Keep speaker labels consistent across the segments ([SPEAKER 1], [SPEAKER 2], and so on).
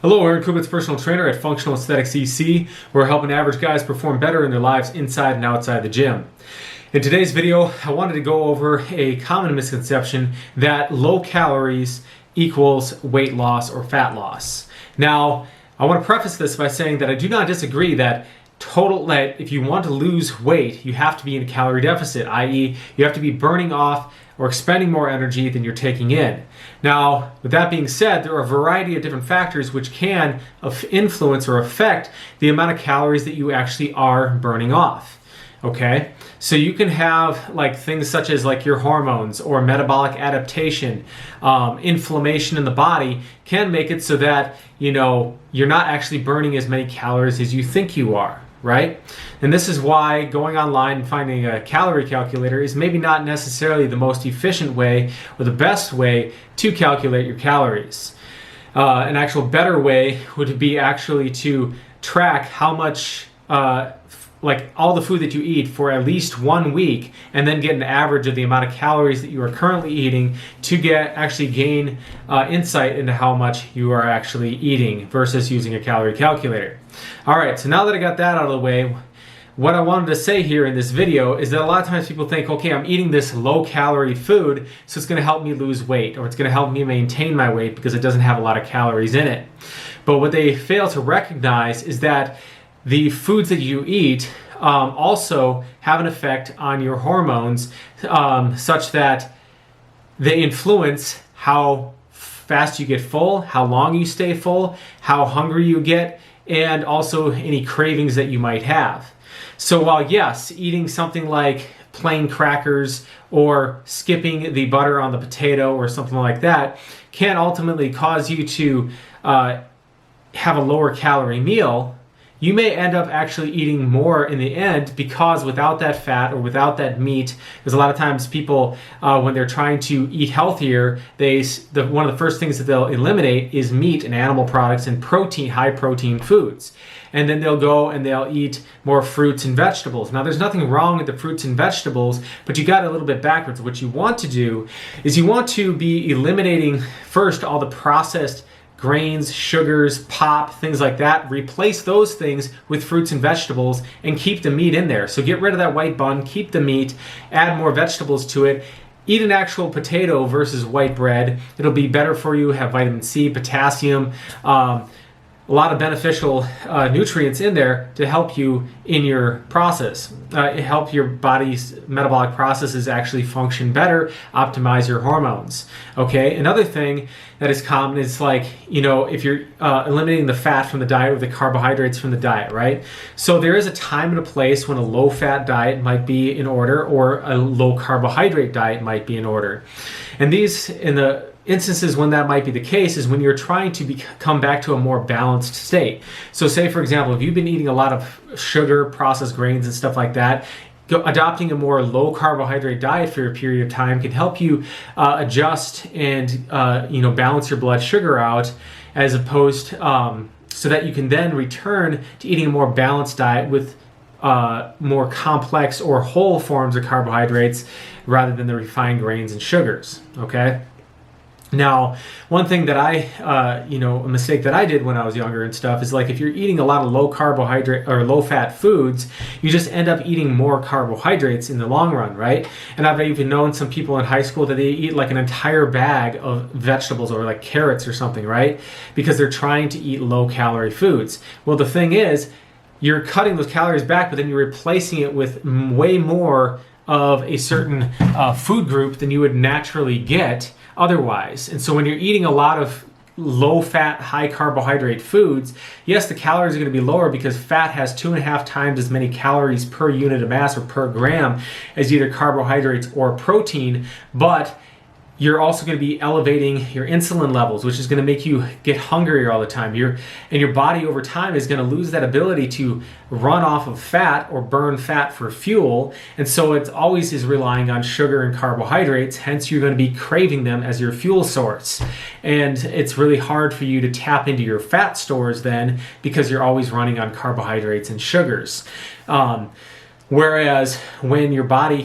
[SPEAKER 1] Hello, Aaron Kubitz, personal trainer at Functional Aesthetics EC. We're helping average guys perform better in their lives inside and outside the gym. In today's video, I wanted to go over a common misconception that low calories equals weight loss or fat loss. Now, I want to preface this by saying that I do not disagree that if you want to lose weight, you have to be in a calorie deficit, i.e. you have to be burning off or expending more energy than you're taking in. Now, with that being said, there are a variety of different factors which can influence or affect the amount of calories that you actually are burning off. Okay? So you can have things such as your hormones or metabolic adaptation, inflammation in the body can make it so that you're not actually burning as many calories as you think you are. Right? And this is why going online and finding a calorie calculator is maybe not necessarily the most efficient way or the best way to calculate your calories. An actual better way would be actually to track how much all the food that you eat for at least 1 week and then get an average of the amount of calories that you are currently eating to gain insight into how much you are actually eating versus using a calorie calculator. Alright, so now that I got that out of the way, what I wanted to say here in this video is that a lot of times people think, okay, I'm eating this low calorie food, so it's going to help me lose weight, or it's going to help me maintain my weight because it doesn't have a lot of calories in it. But what they fail to recognize is that the foods that you eat also have an effect on your hormones such that they influence how fast you get full, how long you stay full, how hungry you get, and also any cravings that you might have. So while yes, eating something like plain crackers or skipping the butter on the potato or something like that can ultimately cause you to have a lower calorie meal, you may end up actually eating more in the end because without that fat or without that meat, because a lot of times people, when they're trying to eat healthier, one of the first things that they'll eliminate is meat and animal products and high protein foods. And then they'll go and they'll eat more fruits and vegetables. Now, there's nothing wrong with the fruits and vegetables, but you got a little bit backwards. What you want to do is you want to be eliminating first all the processed grains, sugars, pop, things like that. Replace those things with fruits and vegetables and keep the meat in there. So get rid of that white bun, keep the meat, add more vegetables to it. Eat an actual potato versus white bread. It'll be better for you, have vitamin C, potassium, a lot of beneficial nutrients in there to help you in your process. Help your body's metabolic processes actually function better, optimize your hormones. Okay, another thing that is common is if you're eliminating the fat from the diet or the carbohydrates from the diet, right? So there is a time and a place when a low-fat diet might be in order or a low-carbohydrate diet might be in order. And in the instances when that might be the case is when you're trying to come back to a more balanced state. So say, for example, if you've been eating a lot of sugar, processed grains and stuff like that, adopting a more low carbohydrate diet for a period of time can help you adjust and balance your blood sugar out, as opposed so that you can then return to eating a more balanced diet with more complex or whole forms of carbohydrates rather than the refined grains and sugars. Okay. Now, one thing that a mistake that I did when I was younger and stuff is if you're eating a lot of low carbohydrate or low fat foods, you just end up eating more carbohydrates in the long run, right? And I've even known some people in high school that they eat an entire bag of vegetables or carrots or something, right? Because they're trying to eat low calorie foods. Well, the thing is, you're cutting those calories back, but then you're replacing it with way more of a certain food group than you would naturally get otherwise. And so when you're eating a lot of low-fat, high-carbohydrate foods, yes, the calories are going to be lower because fat has 2.5 times as many calories per unit of mass or per gram as either carbohydrates or protein, but you're also going to be elevating your insulin levels, which is going to make you get hungrier all the time. Your body over time is going to lose that ability to run off of fat or burn fat for fuel. And so it always is relying on sugar and carbohydrates. Hence, you're going to be craving them as your fuel source. And it's really hard for you to tap into your fat stores then because you're always running on carbohydrates and sugars. Whereas when your body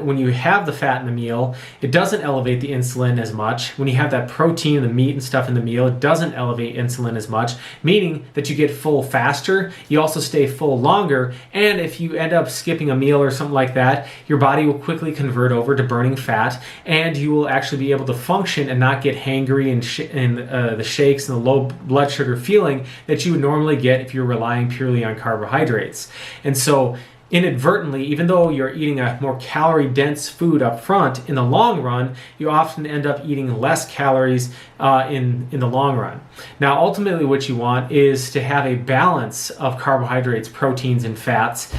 [SPEAKER 1] when you have the fat in the meal, it doesn't elevate the insulin as much. When you have that protein, the meat and stuff in the meal, it doesn't elevate insulin as much, meaning that you get full faster, you also stay full longer, and if you end up skipping a meal or something like that, your body will quickly convert over to burning fat, and you will actually be able to function and not get hangry and the shakes and the low blood sugar feeling that you would normally get if you're relying purely on carbohydrates. And so inadvertently, even though you're eating a more calorie-dense food up front, in the long run, you often end up eating less calories in the long run. Now, ultimately, what you want is to have a balance of carbohydrates, proteins, and fats,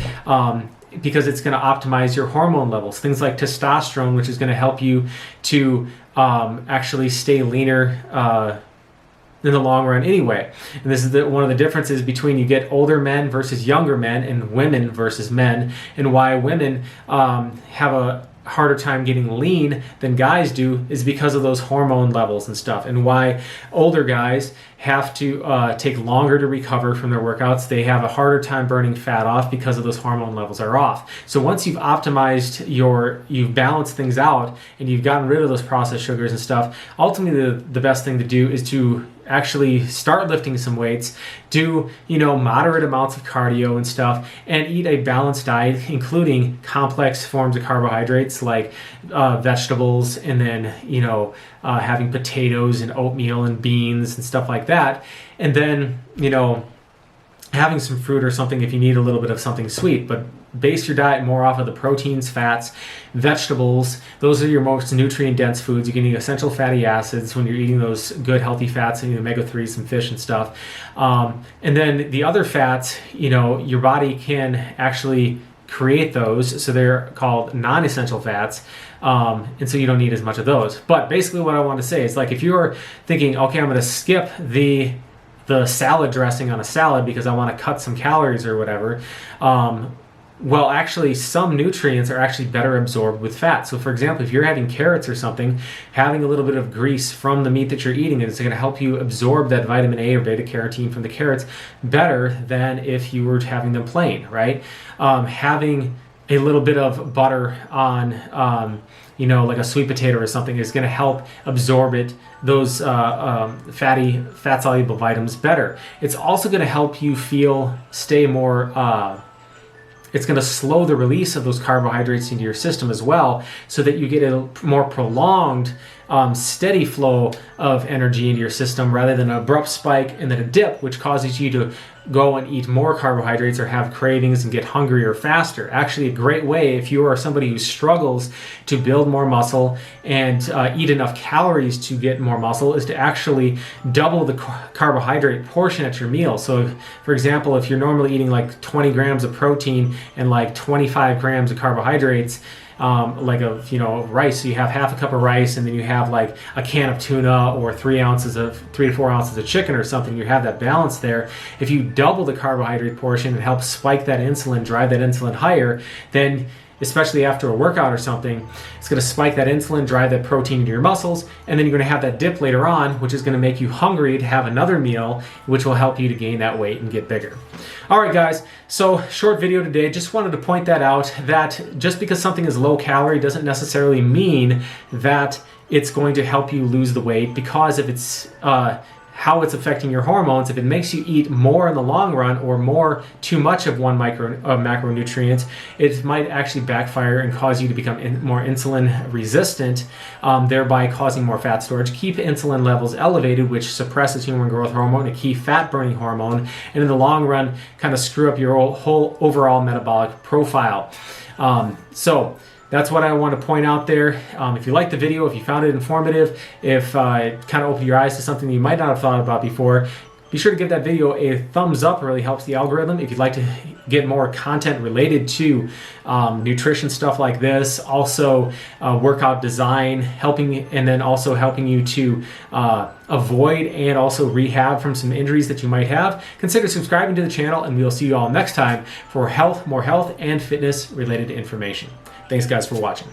[SPEAKER 1] because it's going to optimize your hormone levels. Things like testosterone, which is going to help you to actually stay leaner in the long run anyway. And this is one of the differences between you get older men versus younger men and women versus men, and why women have a harder time getting lean than guys do is because of those hormone levels and stuff, and why older guys have to take longer to recover from their workouts. They have a harder time burning fat off because of those hormone levels are off. So once you've optimized you've balanced things out and you've gotten rid of those processed sugars and stuff, ultimately the best thing to do is to actually start lifting some weights, do moderate amounts of cardio and stuff, and eat a balanced diet, including complex forms of carbohydrates like vegetables, and then having potatoes and oatmeal and beans and stuff like that, and then having some fruit or something if you need a little bit of something sweet. But base your diet more off of the proteins, fats, vegetables. Those are your most nutrient-dense foods. You can eat essential fatty acids when you're eating those good, healthy fats, and omega-3s and fish and stuff. And then the other fats, your body can actually create those, so they're called non-essential fats, and so you don't need as much of those. But basically what I want to say is, like, if you're thinking, okay, I'm going to skip the salad dressing on a salad because I want to cut some calories or whatever, well, actually, some nutrients are actually better absorbed with fat. So, for example, if you're having carrots or something, having a little bit of grease from the meat that you're eating is going to help you absorb that vitamin A or beta carotene from the carrots better than if you were having them plain, right? Having a little bit of butter on, like a sweet potato or something is going to help absorb those fat-soluble vitamins better. It's also going to help you stay more. It's going to slow the release of those carbohydrates into your system as well, so that you get a more prolonged, steady flow of energy into your system rather than an abrupt spike and then a dip, which causes you to go and eat more carbohydrates or have cravings and get hungrier faster. Actually, a great way if you are somebody who struggles to build more muscle and eat enough calories to get more muscle is to actually double the carbohydrate portion at your meal. So, for example, if you're normally eating like 20 grams of protein and like 25 grams of carbohydrates, rice. So you have half a cup of rice, and then you have like a can of tuna or 3 to 4 ounces of chicken or something. You have that balance there. If you double the carbohydrate portion and help spike that insulin, drive that insulin higher, then especially after a workout or something, it's going to spike that insulin, drive that protein into your muscles, and then you're going to have that dip later on, which is going to make you hungry to have another meal, which will help you to gain that weight and get bigger. All right, guys, so short video today. Just wanted to point that out, that just because something is low calorie doesn't necessarily mean that it's going to help you lose the weight, because if it's how it's affecting your hormones, if it makes you eat more in the long run or too much of one macronutrient, it might actually backfire and cause you to become more insulin resistant, thereby causing more fat storage, keep insulin levels elevated, which suppresses human growth hormone, a key fat burning hormone, and in the long run kind of screw up your whole overall metabolic profile. So that's what I want to point out there. If you liked the video, if you found it informative, if it kind of opened your eyes to something you might not have thought about before, be sure to give that video a thumbs up. It really helps the algorithm. If you'd like to get more content related to nutrition stuff like this, also workout design, and then also helping you to avoid and also rehab from some injuries that you might have, consider subscribing to the channel, and we'll see you all next time for more health and fitness related information. Thanks, guys, for watching.